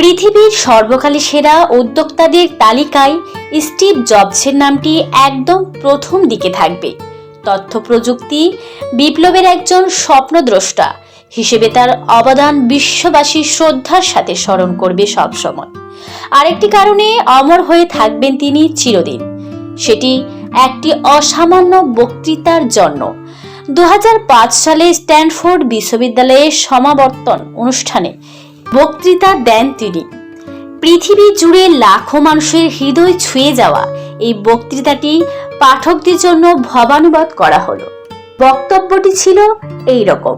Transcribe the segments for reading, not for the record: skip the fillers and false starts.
পৃথিবীর সর্বকালে সেরা উদ্যোক্তাদের তালিকায় স্টিভ জবসের নামটি একদম প্রথম দিকে থাকবে। তথ্য প্রযুক্তি বিপ্লবের একজন স্বপ্নদ্রষ্টা হিসেবে তার অবদান বিশ্ববাসী শ্রদ্ধার সাথে স্মরণ করবে সবসময়। আরেকটি কারণে অমর হয়ে থাকবেন তিনি চিরদিন, সেটি একটি অসামান্য বক্তৃতার জন্য। 2005 সালে স্ট্যানফোর্ড বিশ্ববিদ্যালয়ের সমাবর্তন অনুষ্ঠানে বক্তৃতা দেন তিনি। পৃথিবী জুড়ে লাখো মানুষের হৃদয় ছুঁয়ে যাওয়া এই বক্তৃতাটি পাঠকদের জন্য ভবানুবাদ করা হলো। বক্তব্যটি ছিল এই রকম: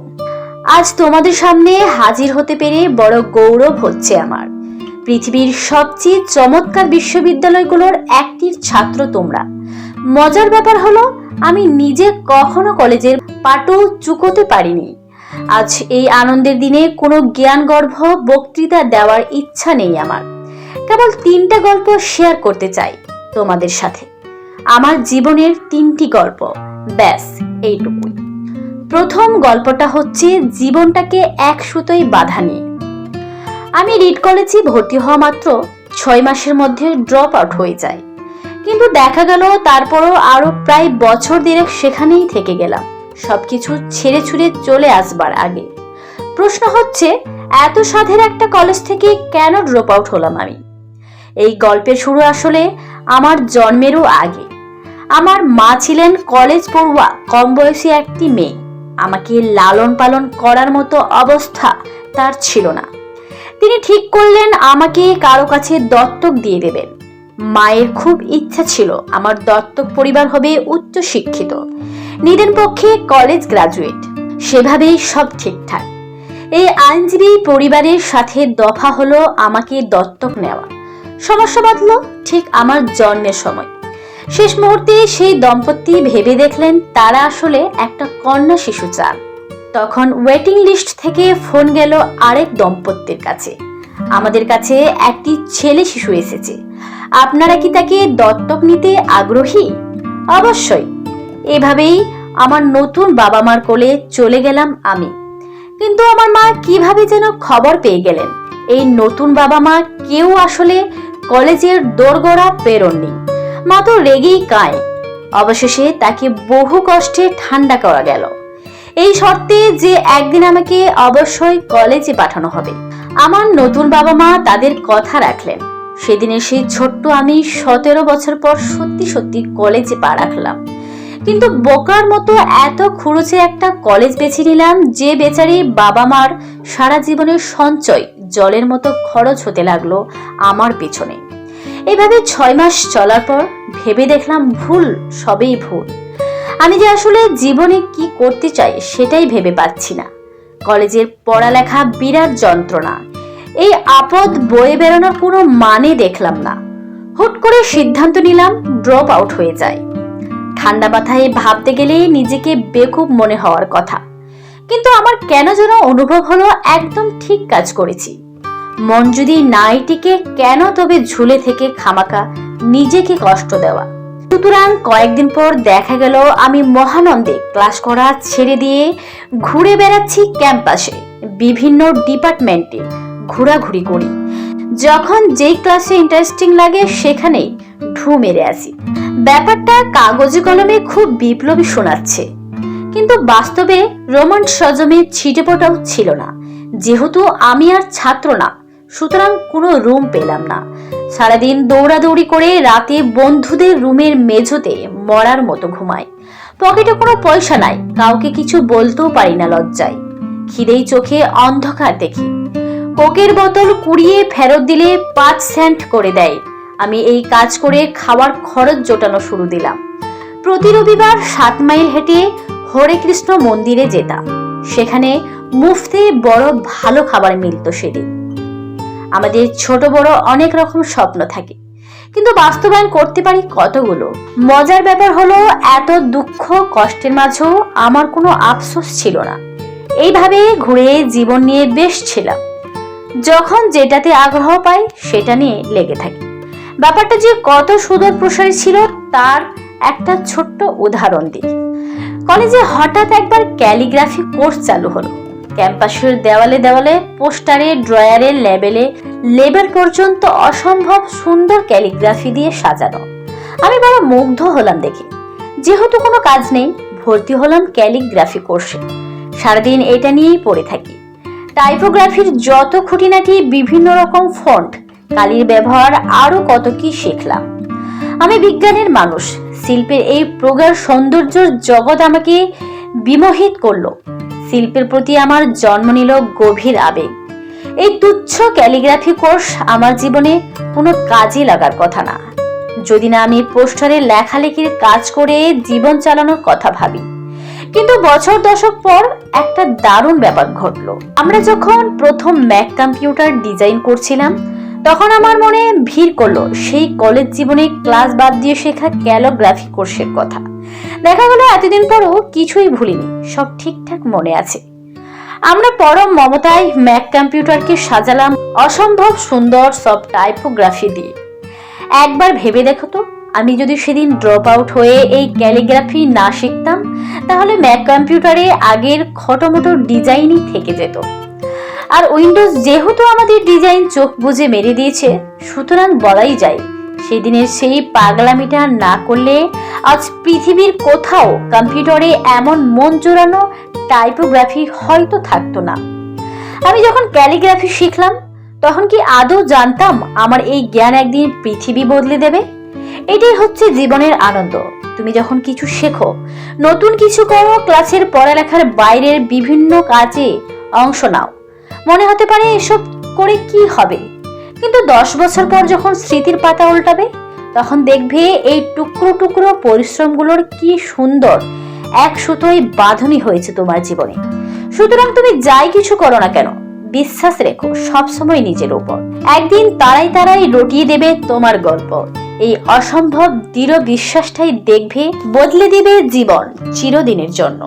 আজ তোমাদের সামনে হাজির হতে পেরে বড় গৌরব হচ্ছে আমার। পৃথিবীর সবচেয়ে চমৎকার বিশ্ববিদ্যালয়গুলোর একটির ছাত্র তোমরা। মজার ব্যাপার হলো, আমি নিজে কখনো কলেজের পাটও চুকোতে পারিনি। আজ এই আনন্দের দিনে কোনো জ্ঞানগর্ভ বক্তৃতা দেওয়ার ইচ্ছা নেই আমার। কেবল 3টা গল্প শেয়ার করতে চাই তোমাদের সাথে। আমার জীবনের 3টি গল্প, ব্যাস এইটুকুই। প্রথম গল্পটা হচ্ছে জীবনটাকে এক সুতোয় বাঁধা নিয়ে। আমি রিড কলেজে ভর্তি হওয়া মাত্র 6 মাসের মধ্যে ড্রপ আউট হয়ে যায়, কিন্তু দেখা গেল তারপরও আরো প্রায় বছর দেড়েক সেখানেই থেকে গেলাম, সবকিছু ছেড়ে ছুড়ে চলে আসবার আগে। প্রশ্ন হচ্ছে, এত সাধের একটা কলেজ থেকে কেন ড্রপ আউট হলাম আমি? এই গল্পের শুরু আসলে আমার জন্মেরও আগে। আমার মা ছিলেন কলেজ পড়ুয়া কম বয়সী একটি মেয়ে। আমাকে লালন পালন করার মতো অবস্থা তার ছিল না। তিনি ঠিক করলেন আমাকে কারো কাছে দত্তক দিয়ে দেবেন। মায়ের খুব ইচ্ছা ছিল আমার দত্তক পরিবার হবে উচ্চ শিক্ষিত, নিদেন পক্ষে কলেজ গ্রাজুয়েট। সেভাবেই সব ঠিকঠাক। এই আইনজীবী পরিবারের সাথে দফা হলো আমাকে দত্তক নেওয়া। সমস্যা বাঁধল ঠিক আমার জন্মের সময়। শেষ মুহূর্তে সেই দম্পতি ভেবে দেখলেন তারা আসলে একটা কন্যা শিশু চান। তখন ওয়েটিং লিস্ট থেকে ফোন গেল আরেক দম্পতির কাছে, আমাদের কাছে একটি ছেলে শিশু এসেছে, আপনারা কি তাকে দত্তক নিতে আগ্রহী? অবশ্যই। এভাবেই আমার নতুন বাবা মার কোলে চলে গেলাম আমি। কিন্তু আমার মা কিভাবে যেন খবর পেয়ে গেলেন এই নতুন বাবা মা কেউ আসলে কলেজের দোরগোড়া পেরোননি। মা তো রেগেই কায়। অবশেষে তাকে বহু কষ্টে ঠান্ডা করা গেল এই শর্তে যে একদিন আমাকে অবশ্যই কলেজে পাঠানো হবে। আমার নতুন বাবা মা তাদের কথা রাখলেন। সেদিনে সেই ছোট্ট আমি 17 বছর পর সত্যি সত্যি কলেজে পা রাখলাম। কিন্তু বোকার মতো এত খরচে একটা কলেজ বেছে নিলাম যে বেচারি বাবা মার সারা জীবনের সঞ্চয় জলের মতো খরচ হতে লাগলো আমার পেছনে। এইভাবে 6 মাস চলার পর ভেবে দেখলাম ভুল, সবেই ভুল। আমি যে আসলে জীবনে কি করতে চাই সেটাই ভেবে পাচ্ছি না। কলেজের পড়ালেখা বিরাট যন্ত্রণা। এই আপদ বয়ে বেরোনোর কোনো মানে দেখলাম না। হুট করে সিদ্ধান্ত নিলাম ড্রপ আউট হয়ে যায়। ঠান্ডা মাথায় ভাবতে গেলে নিজেকে বেকুব মনে হওয়ার কথা, কিন্তু আমার কেন যেন অনুভব হলো একদম ঠিক কাজ করেছি। মন যদি নাই টিকে কেন তবে ঝুলে থেকে খামাকা নিজেকে কষ্ট দেওয়া। সুতরাং কয়েকদিন পর দেখা গেল আমি মহানন্দে ক্লাস করা ছেড়ে দিয়ে ঘুরে বেড়াচ্ছি ক্যাম্পাসে, বিভিন্ন ডিপার্টমেন্টে ঘোরাঘুরি করি। যখন যেই ক্লাসে ইন্টারেস্টিং লাগে সেখানেই ঢু মেরে আসি। ব্যাপারটা কাগজে কলমে খুব বিপ্লবী শোনাচ্ছে, কিন্তু বাস্তবে রোমান্স সজমে ছিটেপটাও ছিল না। যেহেতু আমি আর ছাত্র না, সুতরাং কোনো রুম পেলাম না। সারাদিন দৌড়াদৌড়ি করে রাতে বন্ধুদের রুমের মেঝোতে মরার মতো ঘুমাই। পকেটে কোনো পয়সা নাই, কাউকে কিছু বলতেও পারি না লজ্জায়। খিদেই চোখে অন্ধকার দেখি। কোকের বোতল কুড়িয়ে ফেরত দিলে 5 সেন্ট করে দেয়। আমি এই কাজ করে খাওয়ার খরচ জোটানো শুরু দিলাম। প্রতি রবিবার 7 মাইল হেঁটে হরে কৃষ্ণ মন্দিরে যেতাম। সেখানে মুফতে বড় ভালো খাবার মিলত সেদিন। আমাদের ছোট বড় অনেক রকম স্বপ্ন থাকে, কিন্তু বাস্তবায়ন করতে পারি কতগুলো। মজার ব্যাপার হলো এত দুঃখ কষ্টের মাঝেও আমার কোনো আফসোস ছিল না। এইভাবে ঘুরে জীবন নিয়ে বেশ ছিলাম। যখন যেটাতে আগ্রহ পাই সেটা নিয়ে লেগে থাকি। ব্যাপারটা যে কত সুদূর প্রসারী ছিল তার একটা ছোট্ট উদাহরণ দিই। কলেজে হঠাৎ একবার ক্যালিগ্রাফি কোর্স চালু হলো। ক্যাম্পাসের দেওয়ালে দেওয়ালে, পোস্টারে, ড্রয়ারে, লেবেল পর্যন্ত অসম্ভব সুন্দর ক্যালিগ্রাফি দিয়ে সাজানো। আমি বড় মুগ্ধ হলাম দেখে। যেহেতু কোনো কাজ নেই, ভর্তি হলাম ক্যালিগ্রাফি কোর্সে। সারাদিন এটা নিয়েই পড়ে থাকি। টাইপোগ্রাফির যত খুঁটিনাটি, বিভিন্ন রকম ফন্ট, কালির ব্যবহার, আরো কত কি শিখলাম। আমি বিজ্ঞানের মানুষ। শিল্পের এই প্রগাঢ় সৌন্দর্যের জগৎ আমাকে বিমোহিত করলো। শিল্পের প্রতি আমার জন্ম নিল গভীর আবেগ। এই তুচ্ছ ক্যালিগ্রাফি কোর্স আমার জীবনে কোনো কাজে লাগার কথা না, যদি না আমি পোস্টারে লেখালেখির কাজ করে জীবন চালানোর কথা ভাবি। কিন্তু বছর দশক পর একটা দারুণ ব্যাপার ঘটলো। আমরা যখন প্রথম ম্যাক কম্পিউটার ডিজাইন করছিলাম, তখন আমার মনে ভিড় করলো সেই কলেজ জীবনে ক্লাস বাদ দিয়ে শেখা ক্যালিগ্রাফি কোর্সের কথা। দেখা গেল এতদিন পরও কিছুই ভুলিনি, সব ঠিকঠাক মনে আছে। আমরা পরম মমতায় ম্যাক কম্পিউটারকে সাজালাম অসম্ভব সুন্দর সব টাইপোগ্রাফি দিয়ে। একবার ভেবে দেখো তো, আমি যদি সেদিন ড্রপ আউট হয়ে এই ক্যালিগ্রাফি না শিখতাম, তাহলে ম্যাক কম্পিউটারে আগের খটোমটো ডিজাইনই থেকে যেত। আর উইন্ডোজ যেহেতু আমাদের ডিজাইন চোখ বুজে মেরে দিয়েছে, সুতরাং বলাই যায় সেদিনের সেই পাগলামিটা না করলে আজ পৃথিবীর কোথাও কম্পিউটারে এমন মন জোড়ানো টাইপোগ্রাফি হয়তো থাকতো না। আমি যখন ক্যালিগ্রাফি শিখলাম, তখন কি আদৌ জানতাম আমার এই জ্ঞান একদিন পৃথিবী বদলে দেবে? এটাই হচ্ছে জীবনের আনন্দ। তুমি যখন কিছু শেখো, নতুন কিছু করো, ক্লাসের পড়ালেখার বাইরের বিভিন্ন কাজে অংশ নাও, মনে হতে পারে এসব করে কি হবে, কিন্তু 10 বছর পর যখন স্মৃতির পাতা উল্টাবে, তখন দেখবে এই টুকরো টুকরো পরিশ্রমগুলোর কি সুন্দর এক সুতোয় বাঁধনি হয়েছে তোমার জীবনে। সুতরাং তুমি যাই কিছু করো না কেন, বিশ্বাস রেখো সবসময় নিজের উপর। একদিন তারাই তারাই রটিয়ে দেবে তোমার গল্প। এই অসম্ভব দৃঢ় বিশ্বাসটাই দেখবে বদলে দিবে জীবন চিরদিনের জন্য।